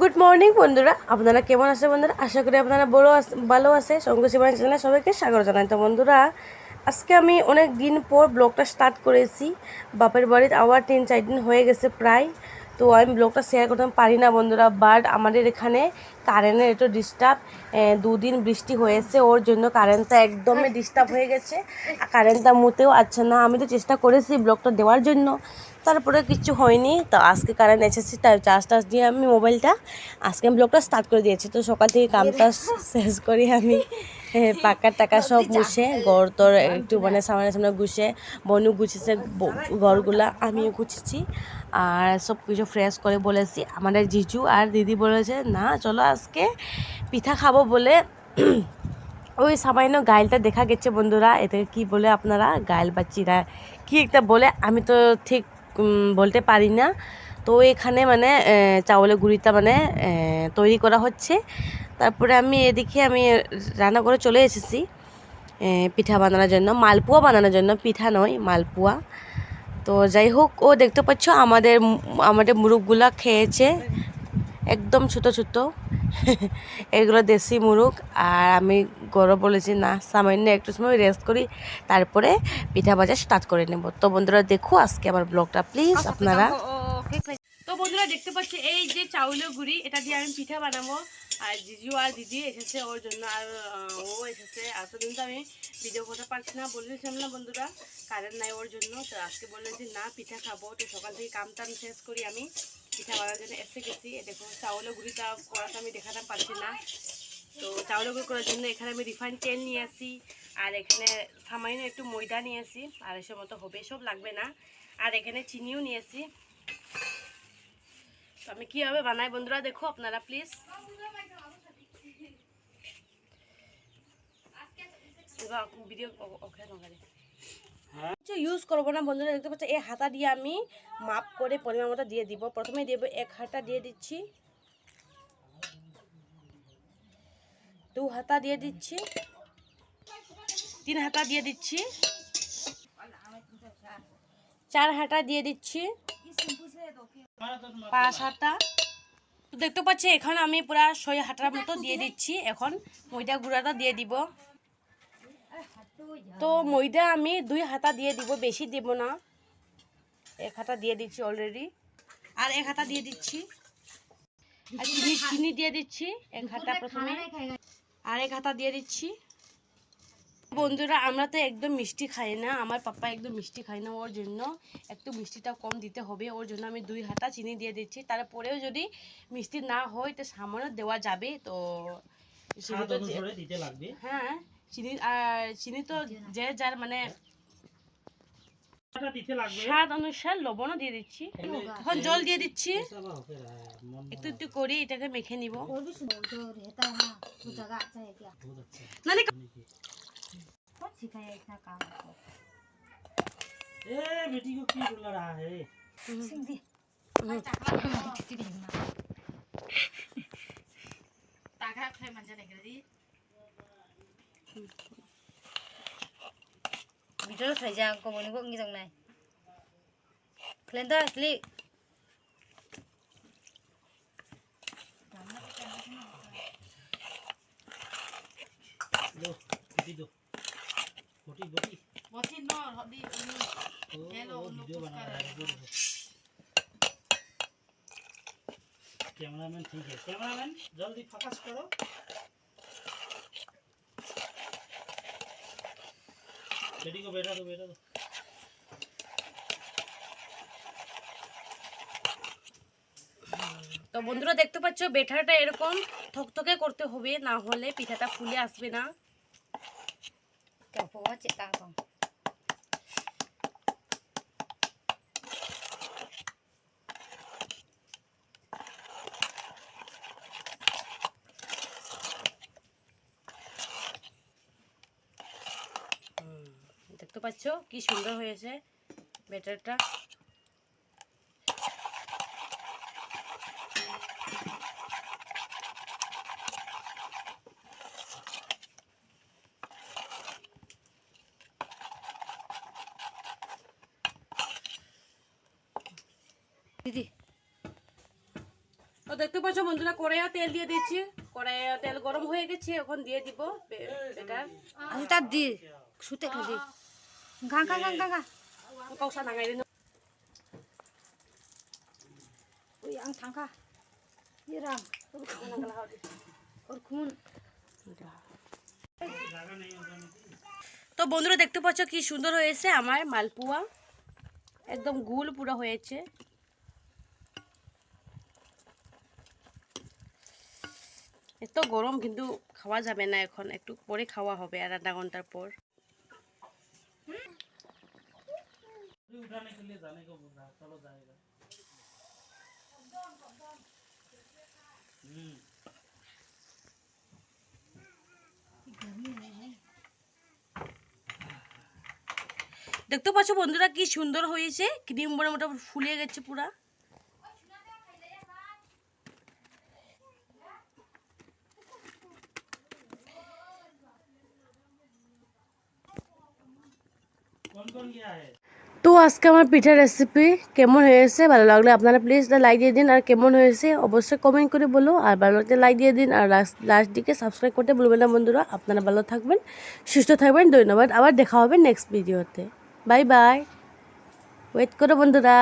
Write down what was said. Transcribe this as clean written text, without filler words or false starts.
Good morning বন্ধুরা, আপনারা কেমন আছে বন্ধুরা? আশা করি আপনারা ভালো আছে। সঙ্গী বাণী চ্যানেলে সবাইকে স্বাগত জানাই। তো বন্ধুরা, আজকে আমি অনেক দিন পর ব্লগটা স্টার্ট করেছি। বাপের বাড়িতে আবার 3-4 দিন হয়ে গেছে প্রায়। তো আমি ব্লগটা শেয়ার করতে পারি না বন্ধুরা, বাট আমাদের এখানে কারেন্টের একটু ডিস্টার্ব। 2 দিন বৃষ্টি হয়েছে, ওর জন্য কারেন্টটা একদমই ডিস্টার্ব হয়ে গেছে। কারেন্টটা মুতেও আছে না। আমি তো চেষ্টা করেছি ব্লগটা দেওয়ার জন্য, তারপরে কিছু হয়নি। তো আজকে কারেন্ট এসেছি, তাই চার্জ দিয়ে আমি মোবাইলটা আজকে আমি ব্লগটা স্টার্ট করে দিয়েছি। তো সকাল থেকে কামটা শেষ করি আমি পাকা টাকা সব মুছে ঘর তোর একটু মানে সামনে সামনে গুছে, বনু গুছিয়েছে ঘরগুলা, আমিও গুছিয়েছি। আর সব কিছু ফ্রেশ করে বলেছি। আমাদের জিজু আর দিদি বলেছে না চলো আজকে পিঠা খাবো বলে ওই সামান্য গাইলটা দেখা গেছে বন্ধুরা। এটাকে কি বলে আপনারা? গাইল বা চিরা কি একটা বলে, আমি তো ঠিক বলতে পারি না। তো এখানে মানে চাউলের গুঁড়িটা মানে তৈরি করা হচ্ছে। তারপরে এদিকে আমি রান্না করে চলে এসেছি পিঠা বানানোর জন্য, মালপোয়া বানানোর জন্য, পিঠা নয় মালপোয়া। তো যাই হোক, ও দেখতে পাচ্ছ আমাদের মুরগগুলা খেয়েছে একদম ছোটো ছোটো এগুলো দেশি মুরগ। আর আমি গরম বলেছি না, সামান্য একটু সময় রেস্ট করি, তারপরে পিঠা ভাজা স্টার্ট করে নেব। তো বন্ধুরা দেখো আজকে আমার ব্লগটা প্লিজ আপনারা। তো বন্ধুরা দেখতে পাচ্ছি এই যে চাউলের গুঁড়ি, এটা দিয়ে আমি পিঠা বানাবো। আর জিজু আর দিদি এসেছে ওর জন্য, আর ও এসেছে। এতদিন তো আমি ভিডিও করতে পারছি না, বলেছিলাম না বন্ধুরা, কারেন্ট নাই ওর জন্য। তো আজকে বললেন যে না পিঠা খাবো। তো সকাল থেকে কাম টাম শেষ করি আমি পিঠা বানানোর জন্য এসে গেছি। দেখো চাউলের গুঁড়িটা করাটা আমি দেখাতে পারছি না। তো চাউলের গুঁড়ি করার জন্য এখানে আমি রিফাইন্ড তেল নিয়ে আসি, আর এখানে সামান্য একটু ময়দা নিয়ে আসি, 250 মতো হবে, সব লাগবে না। আর এখানে চিনিও নিয়েছি। তো আমি কীভাবে বানাই বন্ধুরা দেখো আপনারা প্লিজ। ভিডিও ইউজ করবো না বন্ধুরা, দেখতে পাচ্ছি এই হাতা দিয়ে আমি মাপ করে পরিমাণ মতো দিয়ে দিব। প্রথমে দেব 1 হাতা দিয়ে দিচ্ছি, 2 হাতা দিয়ে দিচ্ছি, 3 হাতা দিয়ে দিচ্ছি, 4 হাতা দিয়ে দিচ্ছি, 5 হাতা। তো দেখতে পাচ্ছি এখন আমি পুরা 6 হাতার মতো দিয়ে দিচ্ছি। এখন ময়দা গুঁড়াটা দিয়ে দিব। তো ময়দা আমি 2 হাতা দিয়ে দিব, বেশি দেব না। 1 হাতা দিয়ে দিচ্ছি অলরেডি, আর 1 হাতা দিয়ে দিচ্ছি। আর চিনি দিয়ে দিচ্ছি 1 হাতা প্রথমে, আর 1 হাতা দিয়ে দিচ্ছি। বন্ধুরা আমরা তো একদম মিষ্টি খাই না, আমার পাপা একদম মিষ্টি খায় না, ওর জন্য একটু মিষ্টিটা কম দিতে হবে। ওর জন্য আমি 2 হাতা চিনি দিয়ে দিচ্ছি। তারপরেও যদি মিষ্টি না হয় তো সামান্য দেওয়া যাবে। তো হ্যাঁ, চিনি তো যে যার মানে স্বাদ অনুসার লবণও দিয়ে দিচ্ছি। এখন জল দিয়ে দিচ্ছি, একটু একটু করে এটাকে মেখে নিব। Video thời gian của mình cũng như dòng này lên thôi Lị cameraman ठीक है, कैमरामैन जल्दी फोकस करो। बेटी को बैठा दो, बैठा दो। তো বন্ধুরা দেখতে পাচ্ছ বেটারটা এরকম থকথকে করতে হবে, না হলে পিঠাটা ফুলে আসবে না। Kiểu phố chị ta còn দেখতে পাচ্ছ কি সুন্দর হয়েছে বেটারটা। দিদি তো তো দেখতে পাচ্ছ বন্ধুরা, কড়াইয়া তেল দিয়ে দিচ্ছি। কড়াইয়া তেল গরম হয়ে গেছে, এখন দিয়ে দিব এটা আমি তার দি সুতে খাদি ঘা ঘা ঘা ঘা ঘা কৌশা নাঙাই দিন। ওই আং থাঙ্কা ইরাম ওর খুন তো বন্ধুরা দেখতে পাচ্ছ কি সুন্দর হয়েছে আমার মালপোয়া, একদম গুল পুরো হয়েছে। এত গরম কিন্তু খাওয়া যাবে না, এখন একটু পরে খাওয়া হবে আর আধা ঘন্টার পর। उठाने के लिए जाने को बोल रहा है, चलो जाएगा। দেখতে পাচ্ছ বন্ধুরা কি সুন্দর হয়েছে, ক্রিম বড় মোটা ফুলে গেছে পুরা। कौन कौन गया है? তো আজকে আমার পিঠার রেসিপি কেমন হয়েছে, ভালো লাগলে আপনারা প্লিজ লাইক দিয়ে দিন, আর কেমন হয়েছে অবশ্যই কমেন্ট করে বলো, আর ভালো লাগলে লাইক দিয়ে দিন, আর লাস্ট দিকে সাবস্ক্রাইব করতে ভুলবেন না বন্ধুরা। আপনারা ভালো থাকবেন, সুস্থ থাকবেন, ধন্যবাদ। আবার দেখা হবে নেক্সট ভিডিওতে। বাই বাই, ওয়েট করো বন্ধুরা।